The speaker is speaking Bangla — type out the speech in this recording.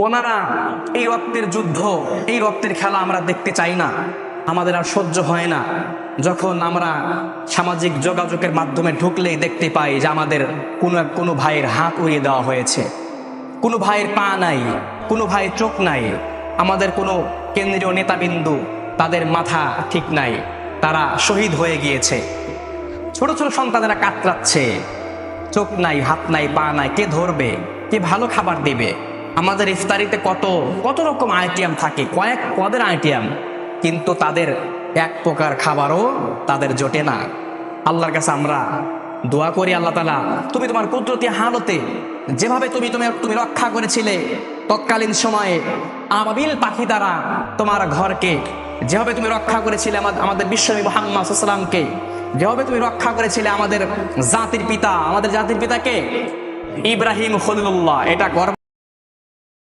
ওনারা এই রক্তের যুদ্ধ, এই রক্তের খেলা আমরা দেখতে চাই না। আমাদের আর সহ্য হয় না যখন আমরা সামাজিক যোগাযোগের মাধ্যমে ঢুকলেই দেখতে পাই যে আমাদের কোনো ভাইয়ের হাত উড়িয়ে দেওয়া হয়েছে, কোনো ভাইয়ের পা নাই, কোনো ভাইয়ের চোখ নাই, আমাদের কোনো কেন্দ্রীয় নেতাবিন্দু তাদের মাথা ঠিক নাই, তারা শহীদ হয়ে গিয়েছে। ছোট ছোট সন্তানেরা কাতরাচ্ছে, চোখ নাই, হাত নাই, পা নাই, কে ধরবে, কে ভালো খাবার দিবে? আমাদের ইফতারিতে কত কত রকম আইটেম থাকে, কয়েক পদের আইটেম, কিন্তু তাদের এক প্রকার খাবারও তাদের জোটে না। আল্লাহর কাছে আমরা দোয়া করি, আল্লাহ তাআলা তুমি তোমার কুদরতি হালতে যেভাবে তুমি রক্ষা করেছিলে তৎকালীন সময়ে আবাবিল পাখি দ্বারা তোমার ঘরকে, যেভাবে তুমি রক্ষা করেছিলে আমাদের বিশ্বনবী মুহাম্মদ সাল্লাল্লাহু আলাইহি ওয়াসাল্লামকে, যেভাবে তুমি রক্ষা করেছিলে আমাদের জাতির পিতাকে ইব্রাহিম খলিলুল্লাহ, এটা গর্ব।